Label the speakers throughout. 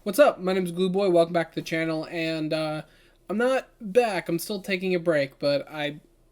Speaker 1: What's up? My name's Glue Boy. Welcome back to the channel, and I'm not back. I'm still taking a break, but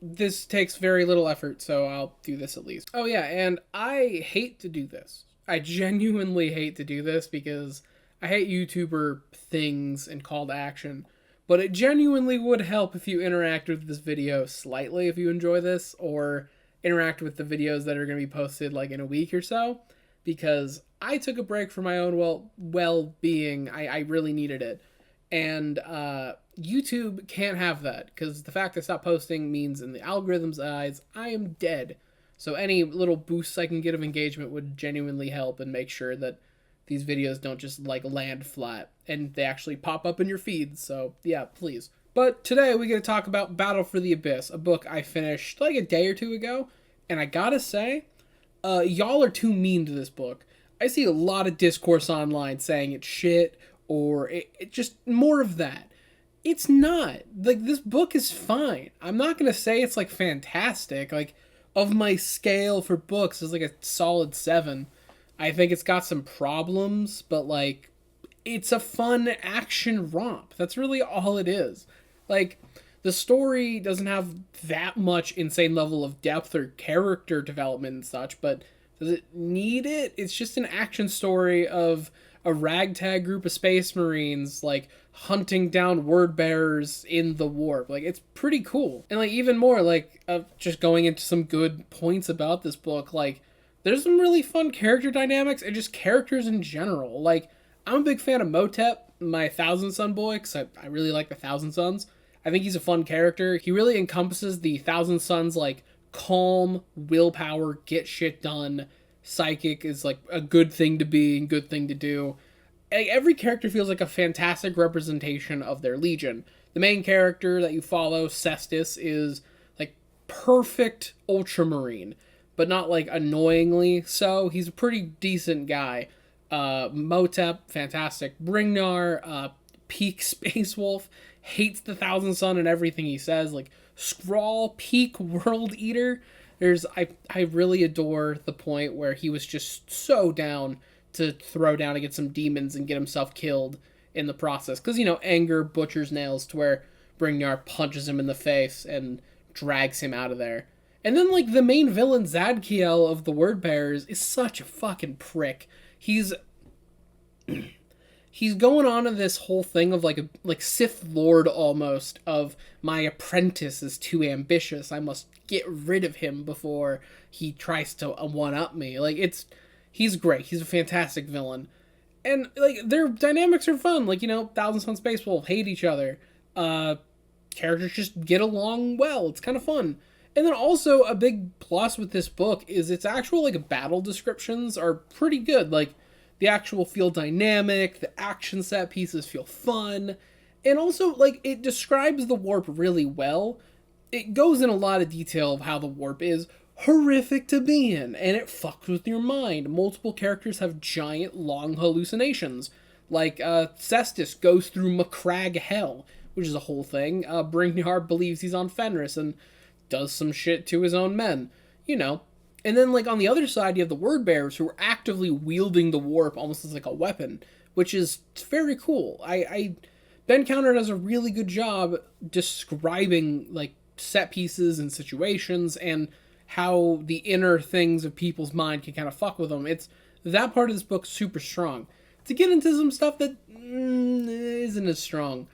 Speaker 1: this takes very little effort, so I'll do this at least. Oh yeah, and I hate to do this. I genuinely hate to do this because I hate YouTuber things and call to action. But it genuinely would help if you interact with this video slightly if you enjoy this, or interact with the videos that are going to be posted like in a week or so, because I took a break for my own well-being. I really needed it. And YouTube can't have that, because the fact I stopped posting means in the algorithm's eyes, I am dead. So any little boosts I can get of engagement would genuinely help and make sure that these videos don't just like land flat and they actually pop up in your feed. So yeah, please. But today we're going to talk about Battle for the Abyss, a book I finished like a day or two ago. And I gotta say, y'all are too mean to this book. I see a lot of discourse online saying it's shit, or it just more of that. It's not. Like, this book is fine. I'm not gonna say it's like fantastic. Like, of my scale for books is like a solid 7. I think it's got some problems, but like, it's a fun action romp. That's really all it is. Like, the story doesn't have that much insane level of depth or character development and such, but does it need it? It's just an action story of a ragtag group of space marines, like, hunting down word bearers in the warp. Like, it's pretty cool. And, like, even more, like, just going into some good points about this book, like, there's some really fun character dynamics and just characters in general. Like, I'm a big fan of Motep, my Thousand Sun boy, because I really like the Thousand Suns. I think he's a fun character. He really encompasses the Thousand Suns, like, calm, willpower, get shit done. Psychic is like a good thing to be and good thing to do. Like, every character feels like a fantastic representation of their legion. The main character that you follow, Cestus, is like perfect ultramarine, but not like annoyingly so. He's a pretty decent guy. Motep, fantastic. Bringnar, peak space wolf, hates the Thousand Sun and everything he says. Like, Scrawl, peak world eater. I really adore the point where he was just so down to throw down and get some demons and get himself killed in the process. Because, anger butchers nails to where Bringnar punches him in the face and drags him out of there. And then, like, the main villain, Zadkiel of the Word Bearers, is such a fucking prick. He's going on to this whole thing of like Sith Lord almost, of my apprentice is too ambitious. I must get rid of him before he tries to one-up me. Like, he's great. He's a fantastic villain. And like, their dynamics are fun. Like, Thousand Sun Space Wolf hate each other. Characters just get along well. It's kind of fun. And then also a big plus with this book is its actual like battle descriptions are pretty good. Like, the actual feel dynamic, the action set pieces feel fun, and also, like, it describes the warp really well. It goes in a lot of detail of how the warp is horrific to be in, and it fucks with your mind. Multiple characters have giant, long hallucinations. Like, Cestus goes through Macragge Hell, which is a whole thing. Bringnar believes he's on Fenris and does some shit to his own men. And then, like, on the other side, you have the Word Bearers who are actively wielding the warp almost as like a weapon, which is very cool. Ben Counter does a really good job describing, like, set pieces and situations and how the inner things of people's mind can kind of fuck with them. It's that part of this book super strong. To get into some stuff that isn't as strong,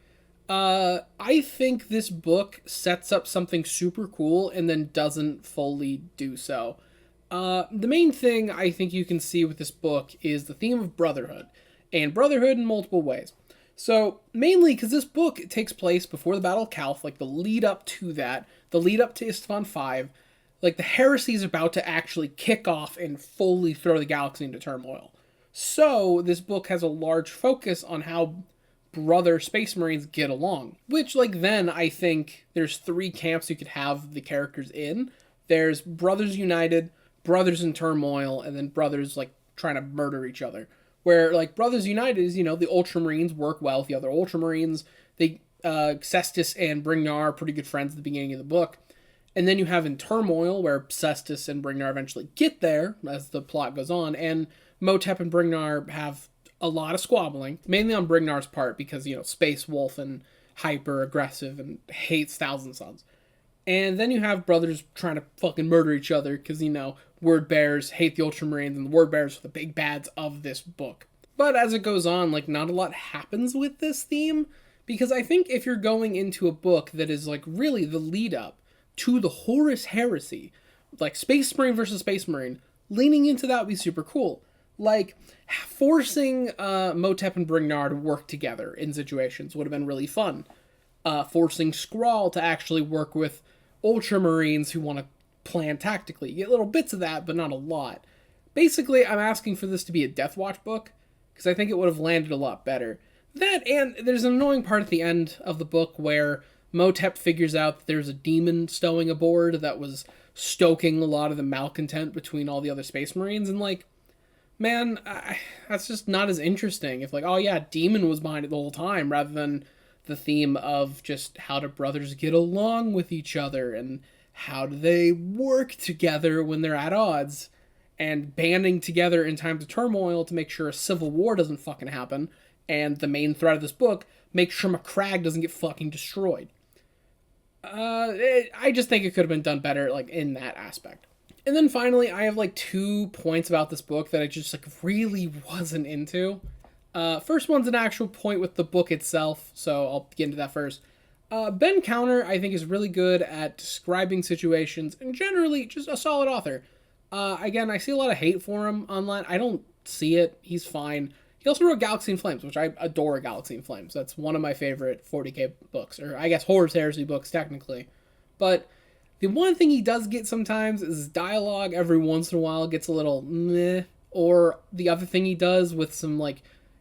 Speaker 1: I think this book sets up something super cool and then doesn't fully do so. The main thing I think you can see with this book is the theme of brotherhood, and brotherhood in multiple ways. So, mainly because this book takes place before the Battle of Calth, like the lead up to that, the lead up to Isstvan 5, like the heresy is about to actually kick off and fully throw the galaxy into turmoil. So, this book has a large focus on how brother space marines get along, which, like, then I think there's 3 camps you could have the characters in. There's Brothers United, Brothers in Turmoil, and then Brothers, like, trying to murder each other. Where, like, Brothers United is, the Ultramarines work well with the other Ultramarines. Cestus and Bringnar are pretty good friends at the beginning of the book. And then you have in Turmoil, where Cestus and Bringnar eventually get there as the plot goes on, and Motep and Bringnar have a lot of squabbling, mainly on Brignar's part because, Space Wolf and hyper aggressive and hates Thousand Sons. And then you have brothers trying to fucking murder each other because, word bearers hate the Ultramarines and the word bearers are the big bads of this book. But as it goes on, not a lot happens with this theme, because I think if you're going into a book that is, really the lead up to the Horus Heresy, like Space Marine versus Space Marine, leaning into that would be super cool. Forcing Motep and Brignar to work together in situations would have been really fun. Forcing Skrull to actually work with Ultramarines who want to plan tactically. You get little bits of that, but not a lot. Basically, I'm asking for this to be a Deathwatch book, because I think it would have landed a lot better. That, and there's an annoying part at the end of the book where Motep figures out that there's a demon stowing aboard that was stoking a lot of the malcontent between all the other Space Marines, and man, that's just not as interesting. If oh yeah, demon was behind it the whole time, rather than the theme of just how do brothers get along with each other, and how do they work together when they're at odds, and banding together in times of turmoil to make sure a civil war doesn't fucking happen, and the main threat of this book, make sure McCragg doesn't get fucking destroyed. I just think it could have been done better, in that aspect. And then finally, I have 2 points about this book that I just really wasn't into. First one's an actual point with the book itself, so I'll get into that first. Ben Counter, I think, is really good at describing situations, and generally just a solid author. Again, I see a lot of hate for him online. I don't see it. He's fine. He also wrote Galaxy in Flames, which I adore. Galaxy in Flames. That's one of my favorite 40k books, or I guess Horus Heresy books, technically. But the one thing he does get sometimes is dialogue every once in a while gets a little meh. Or the other thing he does with some,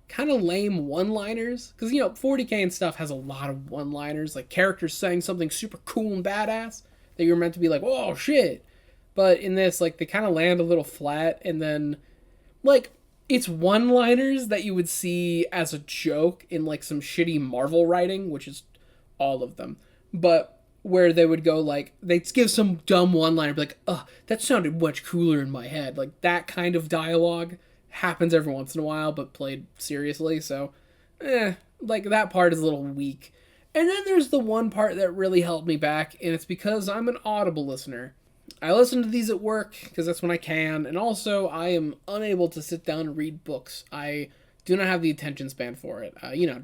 Speaker 1: kind of lame one-liners. Because, 40k and stuff has a lot of one-liners. Characters saying something super cool and badass that you're meant to be oh, shit. But in this, they kind of land a little flat. And then, it's one-liners that you would see as a joke in, some shitty Marvel writing, which is all of them. But where they would go, they'd give some dumb one-liner, be that sounded much cooler in my head. That kind of dialogue happens every once in a while, but played seriously, so, that part is a little weak. And then there's the one part that really held me back, and it's because I'm an Audible listener. I listen to these at work, because that's when I can, and also I am unable to sit down and read books. I do not have the attention span for it.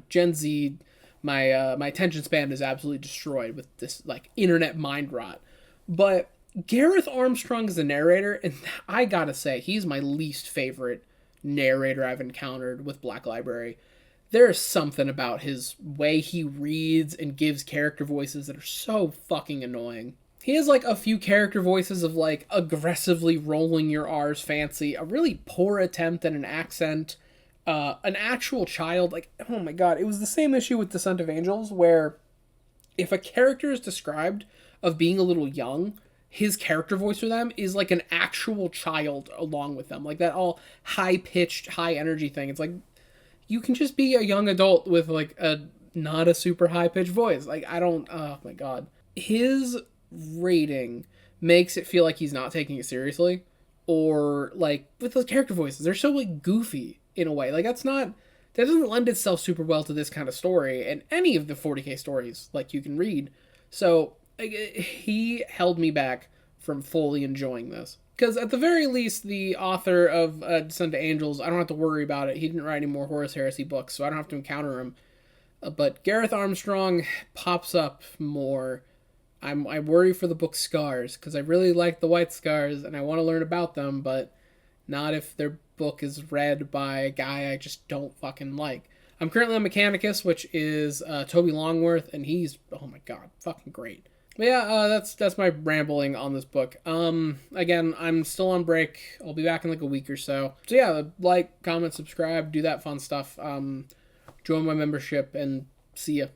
Speaker 1: Gen Z, my attention span is absolutely destroyed with this, internet mind rot. But Gareth Armstrong is the narrator, and I gotta say, he's my least favorite narrator I've encountered with Black Library. There's something about his way he reads and gives character voices that are so fucking annoying. He has a few character voices of aggressively rolling your R's fancy, a really poor attempt at an accent, an actual child, oh my god, it was the same issue with Descent of Angels, where if a character is described of being a little young, his character voice for them is an actual child along with them, that all high-pitched, high-energy thing. It's you can just be a young adult with a not a super high-pitched voice. I don't, oh my god. His rating makes it feel like he's not taking it seriously, or with those character voices, they're so goofy in a way. That doesn't lend itself super well to this kind of story and any of the 40k stories you can read. So he held me back from fully enjoying this, because at the very least the author of Descent to Angels, I don't have to worry about it. He didn't write any more Horus Heresy books, so I don't have to encounter him. But Gareth Armstrong pops up more. I worry for the book Scars, because I really like the White Scars, and I want to learn about them, but not if their book is read by a guy I just don't fucking like. I'm currently on Mechanicus, which is Toby Longworth, and he's, oh my god, fucking great. But yeah, that's my rambling on this book. Again, I'm still on break. I'll be back in a week or so. So yeah, comment, subscribe, do that fun stuff. Join my membership, and see ya.